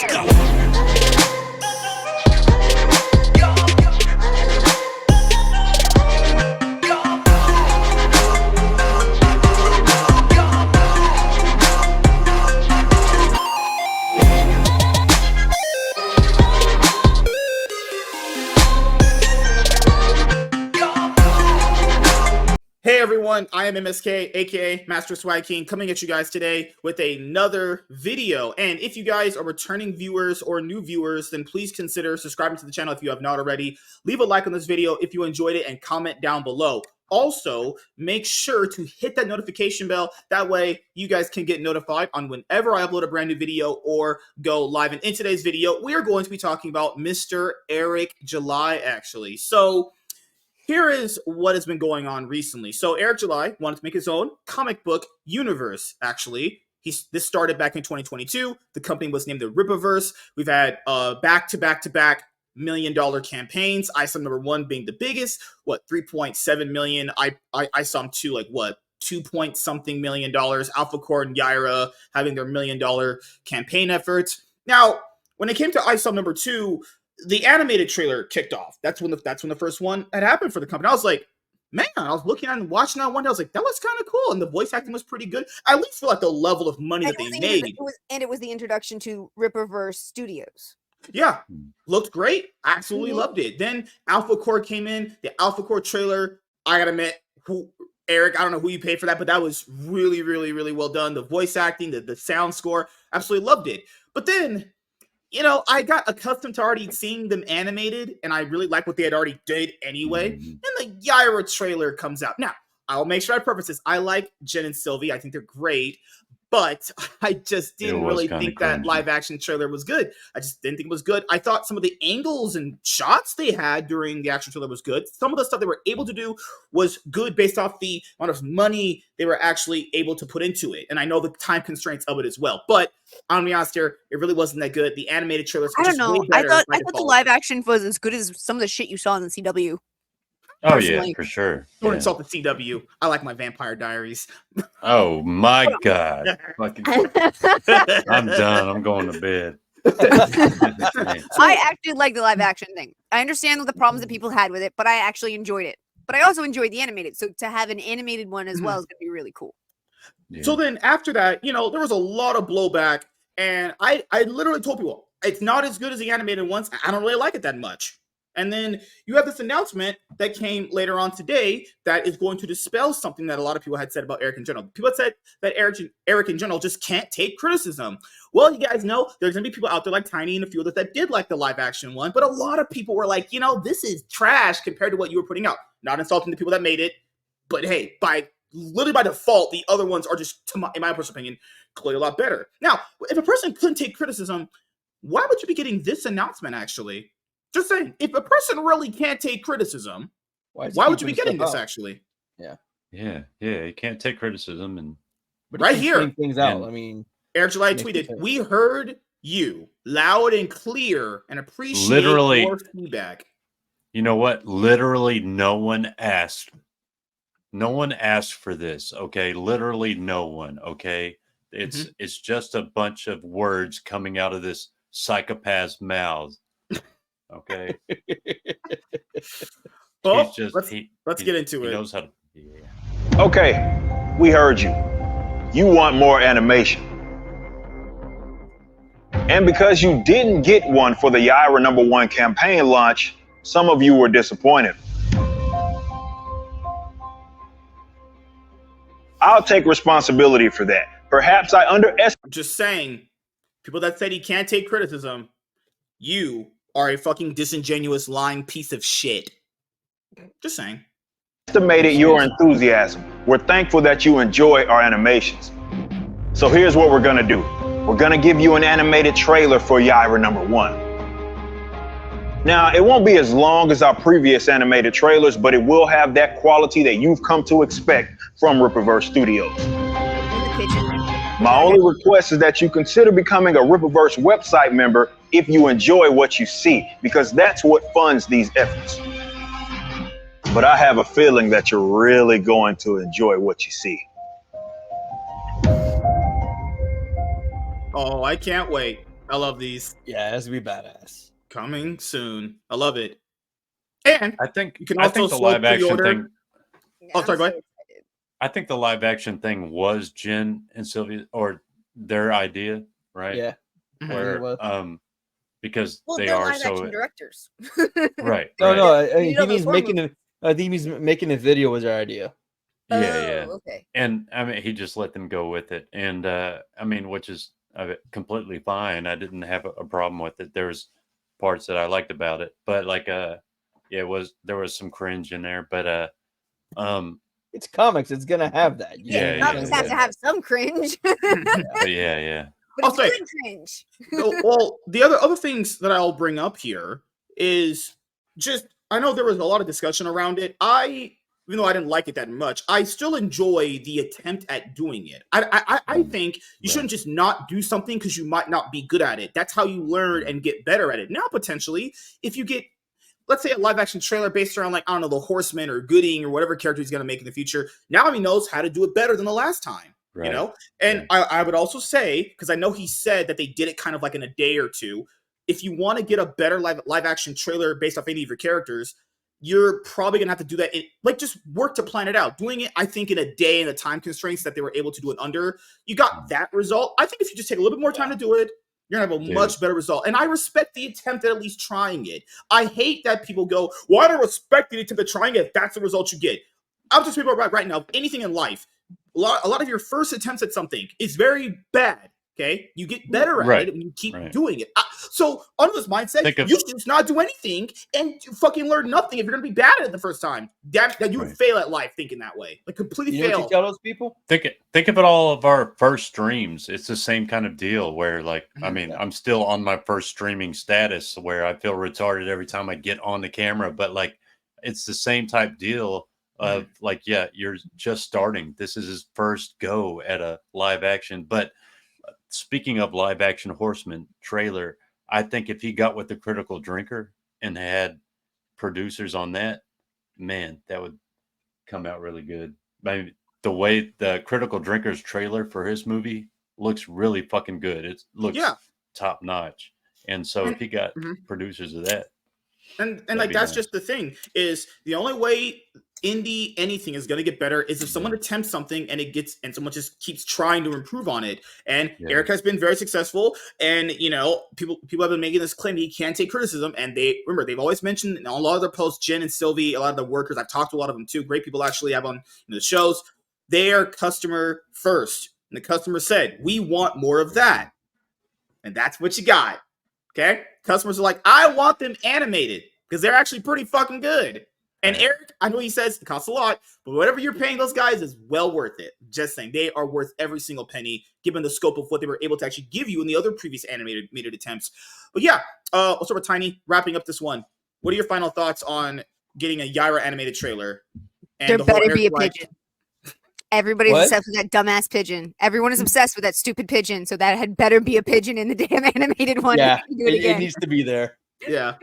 Let's go. Hey everyone, I am MSK, aka Master Swag King, coming at you guys today with another video. And if you guys are returning viewers or new viewers, then please consider subscribing to the channel if you have not already. Leave a like on this video if you enjoyed it and comment down below. Also, make sure to hit that notification bell. That way, you guys can get notified on whenever I upload a brand new video or go live. And in today's video, we are going to be talking about Mr. Eric July, actually. So, here is what has been going on recently. So Eric July wanted to make his own comic book universe, actually. This started back in 2022. The company was named the Rippaverse. We've had back-to-back-to-back million-dollar campaigns. ISOM number 1 being the biggest, 3.7 million. ISOM 2, 2-point-something million dollars. Alpha Core and Yaira having their million-dollar campaign efforts. Now, when it came to ISOM number 2, the animated trailer kicked off. That's when the first one had happened for the company. I was like, man, I was looking and watching that one day. I was like, that looks kind of cool. And the voice acting was pretty good. I at least feel like the level of money that they made. It was the introduction to Rippaverse Studios. Yeah, looked great. Absolutely loved it. Then Alpha Core came in. The Alpha Core trailer, I gotta admit, Eric, I don't know who you paid for that, but that was really, really, really well done. The voice acting, the sound score, absolutely loved it. But then, you know, I got accustomed to already seeing them animated, and I really like what they had already did anyway. And the Yaira trailer comes out. Now, I'll make sure I preface this. I like Jen and Sylvie. I think they're great. But I just didn't really think that live-action trailer was good. I just didn't think it was good. I thought some of the angles and shots they had during the action trailer was good. Some of the stuff they were able to do was good based off the amount of money they were actually able to put into it. And I know the time constraints of it as well. But I'm going to be honest here, it really wasn't that good. The animated trailers were just way better. I thought the live-action was as good as some of the shit you saw in the CW. Oh, yeah, for sure. Don't insult the CW. I like my Vampire Diaries. Oh, my God. I'm done. I'm going to bed. I actually like the live action thing. I understand the problems that people had with it, but I actually enjoyed it. But I also enjoyed the animated. So to have an animated one as well is going to be really cool. Yeah. So then after that, you know, there was a lot of blowback. And I literally told people, it's not as good as the animated ones. I don't really like it that much. And then you have this announcement that came later on today that is going to dispel something that a lot of people had said about Eric in general. People had said that Eric in general just can't take criticism. Well, you guys know there's going to be people out there like Tiny and a few others that did like the live action one. But a lot of people were like, you know, this is trash compared to what you were putting out. Not insulting the people that made it. But hey, literally by default, the other ones are just, in my personal opinion, clearly a lot better. Now, if a person couldn't take criticism, why would you be getting this announcement actually? Just saying, if a person really can't take criticism, why would you be getting this actually? Yeah, you can't take criticism. And right here, things out. I mean, Eric July tweeted, "We heard you loud and clear and appreciate literally your feedback." You know what? Literally, no one asked. No one asked for this. Okay, literally, no one. Okay, it's just a bunch of words coming out of this psychopath's mouth. Okay. Well, let's get into it. He knows how to. Yeah. Okay, we heard you. You want more animation. And because you didn't get one for the Yaira #1 campaign launch, some of you were disappointed. I'll take responsibility for that. Perhaps I underestimated. I'm just saying, people that said he can't take criticism, you are a fucking disingenuous, lying piece of shit. Just saying. Estimated your enthusiasm. We're thankful that you enjoy our animations. So here's what we're gonna do. We're gonna give you an animated trailer for Yaira #1. Now, it won't be as long as our previous animated trailers, but it will have that quality that you've come to expect from Rippaverse Studios. My only request is that you consider becoming a Rippaverse website member if you enjoy what you see, because that's what funds these efforts. But I have a feeling that you're really going to enjoy what you see. Oh, I can't wait. I love these. Yeah, that's gonna be badass. Coming soon. I love it. And I think you can I also think the slow live action pre-order. thing. Oh, sorry, go ahead. Excited. I think the live action thing was Jen and Sylvia or their idea, right? Yeah. Mhm. It Where was. because Well, they they're are live so action directors. right. No, right. no. You He know those means horror making it. I think he's making a video was our idea. Yeah. Oh, okay. And I mean, he just let them go with it, and I mean, which is completely fine. I didn't have a problem with it. There was parts that I liked about it, but like, yeah, there was some cringe in there, but It's comics. It's gonna have that. You Yeah, know? comics have to have some cringe, but but yeah. I'll it's say- good cringe. Well, the other things that I'll bring up here is just I know there was a lot of discussion around it. Even though I didn't like it that much, I still enjoy the attempt at doing it. I think you shouldn't just not do something because you might not be good at it. That's how you learn and get better at it. Now, potentially, if you get, let's say, a live action trailer based around, like, I don't know, the Horseman or Gooding or whatever character he's going to make in the future, now he knows how to do it better than the last time. Right. You know? And I would also say, because I know he said that they did it kind of like in a day or two, if you want to get a better live action trailer based off any of your characters, you're probably gonna have to do that. Just work to plan it out. Doing it, I think, in a day and the time constraints that they were able to do it under, you got that result. I think if you just take a little bit more time to do it, you're gonna have a much better result. And I respect the attempt at least trying it. I hate that people go, "Well, I don't respect the attempt at trying it. That's the result you get." I'm just people right now. Anything in life, a lot of your first attempts at something is very bad. Okay, you get better at it when you keep doing it. So under this mindset, you should just not do anything and you fucking learn nothing if you're gonna be bad at it the first time. That you would fail at life thinking that way, like completely fail. You know what you tell those people? Think of it all of our first streams. It's the same kind of deal where, like, I mean, I'm still on my first streaming status where I feel retarded every time I get on the camera, but like, it's the same type deal of like, yeah, you're just starting. This is his first go at a live action, but. Speaking of live action Horseman trailer, I think if he got with the Critical Drinker and had producers on that, man, that would come out really good. I mean, the way the Critical Drinker's trailer for his movie looks really fucking good. It looks top notch. And so if he got producers of that. And like that's just the thing, is the only way indie anything is going to get better is if someone attempts something and someone just keeps trying to improve on it. And Eric has been very successful, and people have been making this claim that he can't take criticism, and they've always mentioned in a lot of their posts, Jen and Sylvie, a lot of the workers, I've talked to a lot of them too, great people actually have on the shows, they are customer first, and the customer said, we want more of that, and that's what you got. Okay, customers are like, I want them animated because they're actually pretty fucking good. And Eric, I know he says it costs a lot, but whatever you're paying those guys is well worth it. Just saying, they are worth every single penny, given the scope of what they were able to actually give you in the other previous animated attempts. But yeah, let's start with Tiny, wrapping up this one. What are your final thoughts on getting a Yaira animated trailer? And there better be a pigeon. Everybody's obsessed with that dumbass pigeon. Everyone is obsessed with that stupid pigeon, so that had better be a pigeon in the damn animated one. Yeah, it needs to be there. Yeah.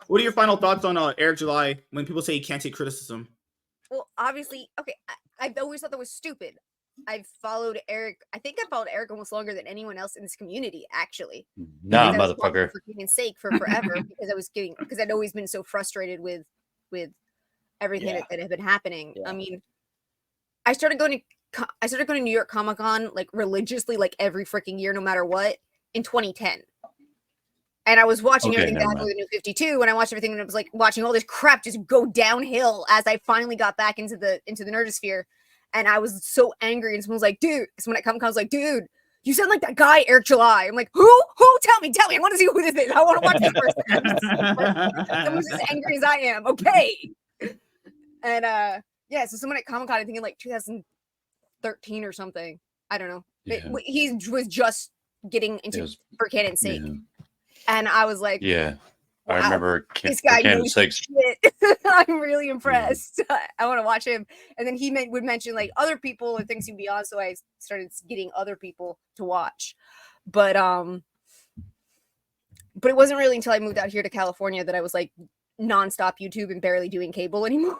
What are your final thoughts on Eric July when people say he can't take criticism? Well, obviously, okay, I've always thought that was stupid. I've followed Eric. I think I followed Eric almost longer than anyone else in this community, actually. Nah, motherfucker. For goodness sake, for forever, because I'd always been so frustrated with everything that had been happening. Yeah. I mean, I started going to New York Comic Con like religiously, like every freaking year, no matter what, in 2010. And I was watching everything that happened with the New 52, and I watched everything, and it was like watching all this crap just go downhill as I finally got back into the nerdosphere. And I was so angry, and someone was like, dude, someone at Comic Con was like, dude, you sound like that guy, Eric July. I'm like, who? Tell me. I want to see who this is. I want to watch this person. Someone's as angry as I am. Okay. And so someone at Comic Con, I think in like 2013 or something. I don't know. Yeah. He was just getting into For Canon's Sake. Yeah. And I was like, wow, I remember this guy knows shit. I'm really impressed. I want to watch him. And then he would mention like other people and things he'd be on. So I started getting other people to watch. But it wasn't really until I moved out here to California that I was like nonstop YouTube and barely doing cable anymore.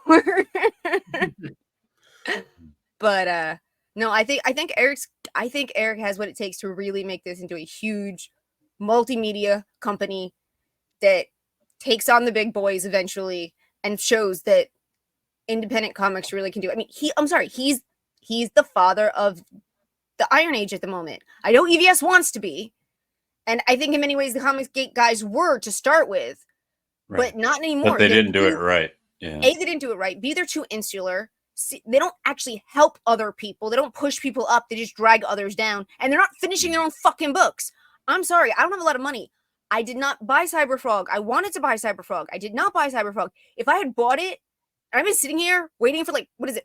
But No, I think Eric has what it takes to really make this into a huge multimedia company that takes on the big boys eventually and shows that independent comics really can do. I mean, he's the father of the Iron Age at the moment. I know EVS wants to be, and I think in many ways the Comicsgate guys were to start with, but not anymore. But they didn't do it right. Yeah. A, they didn't do it right. B, they're too insular. C, they don't actually help other people. They don't push people up. They just drag others down, and they're not finishing their own fucking books. I'm sorry, I don't have a lot of money. I did not buy Cyberfrog. I wanted to buy Cyberfrog. I did not buy Cyberfrog. If I had bought it, and I've been sitting here waiting for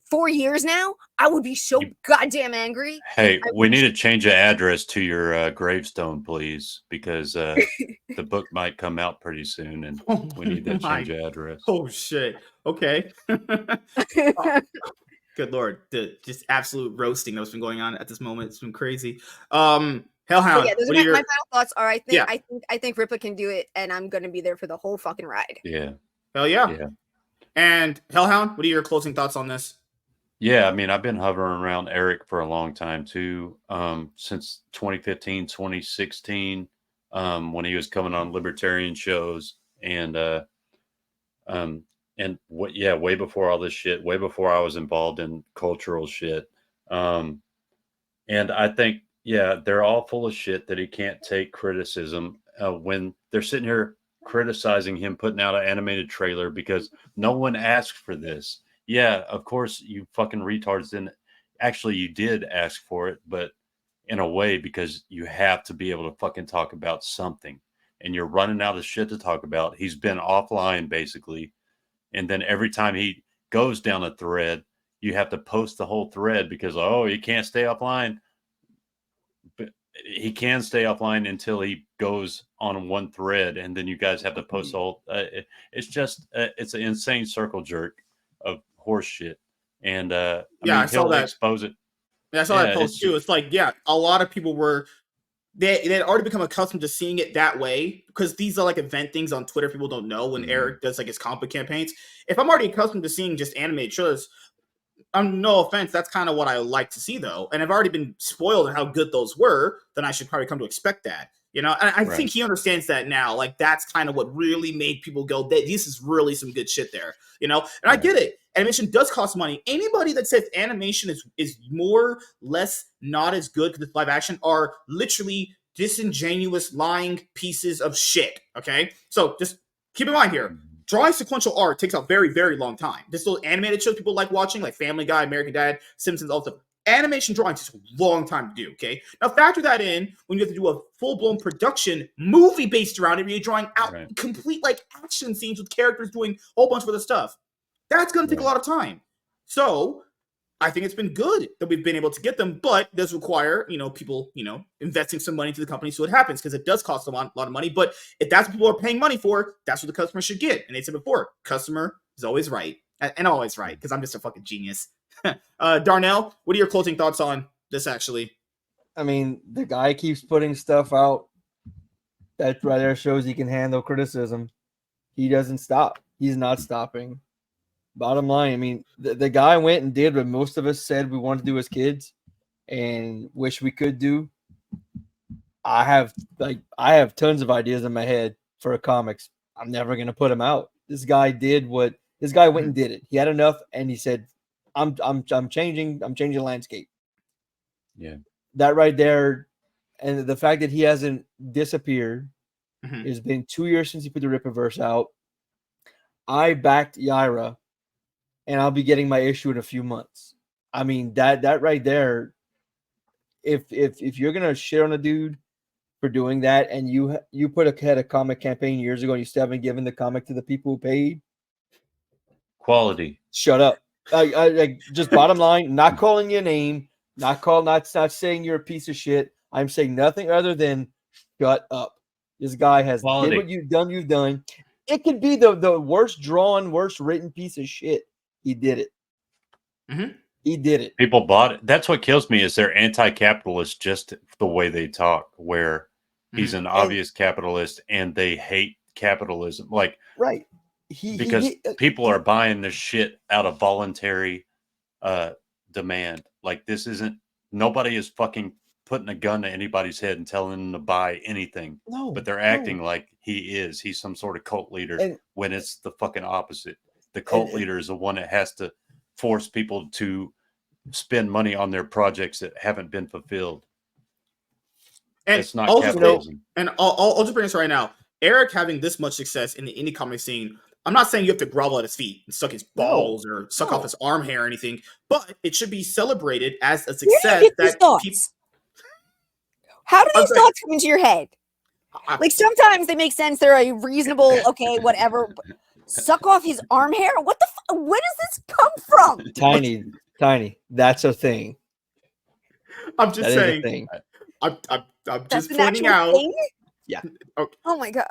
4 years now, I would be so goddamn angry. Hey, we need to change the address to your gravestone, please, because the book might come out pretty soon, and we need to change the address. Oh shit! Okay. Good lord, the just absolute roasting that's been going on at this moment. It's been crazy. Hellhound. Yeah, those are my final thoughts. Are I think Ripa can do it, and I'm gonna be there for the whole fucking ride. Yeah. Hell yeah. And Hellhound, what are your closing thoughts on this? Yeah, I mean, I've been hovering around Eric for a long time too, since 2015, 2016, when he was coming on libertarian shows, and way before all this shit, way before I was involved in cultural shit, and I think, they're all full of shit that he can't take criticism when they're sitting here criticizing him putting out an animated trailer because no one asked for this. Yeah, of course you fucking retards didn't. Actually, you did ask for it, but in a way because you have to be able to fucking talk about something, and you're running out of shit to talk about. He's been offline basically, and then every time he goes down a thread, you have to post the whole thread because he can't stay offline. But he can stay offline until he goes on one thread, and then you guys have to post the whole. It's just it's an insane circle jerk of horse shit, and I saw that. Expose it. Yeah, I saw that post too. It's like, a lot of people were they had already become accustomed to seeing it that way because these are like event things on Twitter. People don't know when Eric does like his comic campaigns. If I'm already accustomed to seeing just animated trailers, no offense, that's kind of what I like to see though. And I've already been spoiled on how good those were, then I should probably come to expect that. And I think he understands that now. Like, that's kind of what really made people go, this is really some good shit there. And I get it. Animation does cost money. Anybody that says animation is more, less, not as good because it's live action are literally disingenuous, lying pieces of shit. Okay? So just keep in mind here, drawing sequential art takes a very, very long time. This little animated shows people like watching, like Family Guy, American Dad, Simpsons, all stuff. Animation drawing takes a long time to do, okay? Now factor that in when you have to do a full-blown production movie based around it, where you're drawing out complete like action scenes with characters doing a whole bunch of other stuff. That's going to take a lot of time. So I think it's been good that we've been able to get them, but it does require, people, investing some money into the company so it happens, because it does cost a lot of money. But if that's what people are paying money for, that's what the customer should get. And they said before, customer is always right. And always right, because I'm just a fucking genius. Darnell, what are your closing thoughts on this, actually? I mean, the guy keeps putting stuff out that right there shows he can handle criticism. He doesn't stop. He's not stopping. Bottom line, I mean, the guy went and did what most of us said we wanted to do as kids and wish we could do. I have tons of ideas in my head for comics. I'm never going to put them out. This guy went and did it. He had enough, and he said, I'm changing the landscape. Yeah. That right there, and the fact that he hasn't disappeared. It's been 2 years since he put the Rippaverse out. I backed Yaira, and I'll be getting my issue in a few months. I mean, that right there, if you're gonna shit on a dude for doing that, and you had a comic campaign years ago, and you still haven't given the comic to the people who paid, quality. Shut up. I just bottom line, not calling you a name, not saying you're a piece of shit. I'm saying nothing other than shut up. This guy has quality. Did what you've done. It could be the worst drawn, worst written piece of shit. He did it. He did it. People bought it. That's what kills me is they're anti-capitalist, just the way they talk, where he's an obvious capitalist and they hate capitalism. Like, right. Because people are buying this shit out of voluntary demand. Like, this isn't Nobody is fucking putting a gun to anybody's head and telling them to buy anything. No, but they're acting like he's some sort of cult leader, And- when it's the fucking opposite. The cult leader is the one that has to force people to spend money on their projects that haven't been fulfilled. And It's not I'll just, capitalism. and I'll just bring this right now. Eric having this much success in the indie comic scene, I'm not saying you have to grovel at his feet and suck his balls or suck off his arm hair or anything, but it should be celebrated as a Where do you success get these that thoughts? people. How do these Okay. thoughts come into your head? Like sometimes they make sense. They're a reasonable, okay, whatever. But suck off his arm hair? What the? Where does this come from? Tiny. That's a thing. I'm just That is a saying. thing. I'm That's just an pointing actual out. thing? Yeah. Oh my god.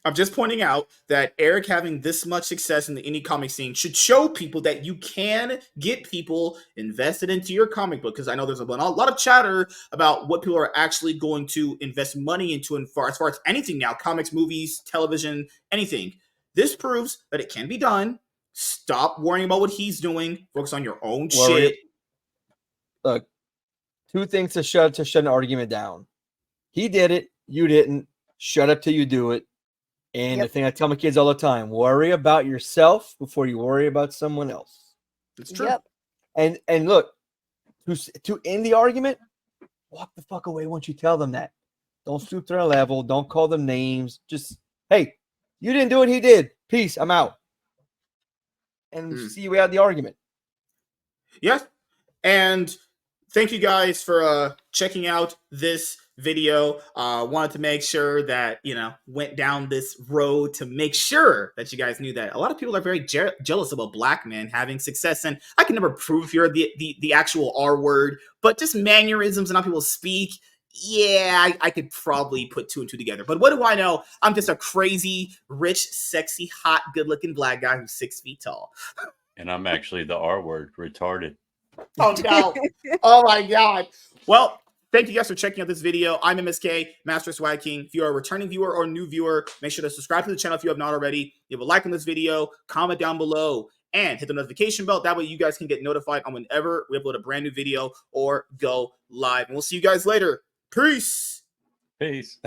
I'm just pointing out that Eric having this much success in the indie comic scene should show people that you can get people invested into your comic book. Because I know there's a lot of chatter about what people are actually going to invest money into, and as far as anything now, comics, movies, television, anything. This proves that it can be done. Stop worrying about what he's doing. Focus on your own shit. Look, two things to shut an argument down. He did it. You didn't. Shut up till you do it. And the thing I tell my kids all the time: worry about yourself before you worry about someone else. It's true. Yep. And look, to end the argument, walk the fuck away once you tell them that. Don't stoop to their level. Don't call them names. Just, hey, you didn't do it. He did. Peace. I'm out. And see you out the argument. Yes. And thank you guys for checking out this video. Wanted to make sure that, went down this road to make sure that you guys knew that a lot of people are very jealous about black men having success. And I can never prove if you're the actual R word, but just mannerisms and how people speak. Yeah, I could probably put two and two together. But what do I know? I'm just a crazy, rich, sexy, hot, good-looking black guy who's 6 feet tall. And I'm actually the R word, retarded. Oh, no. Oh, my God. Well, thank you guys for checking out this video. I'm MSK, Master Swag King. If you are a returning viewer or a new viewer, make sure to subscribe to the channel if you have not already. Leave a like on this video, comment down below, and hit the notification bell. That way you guys can get notified on whenever we upload a brand new video or go live. And we'll see you guys later. Peace. Peace.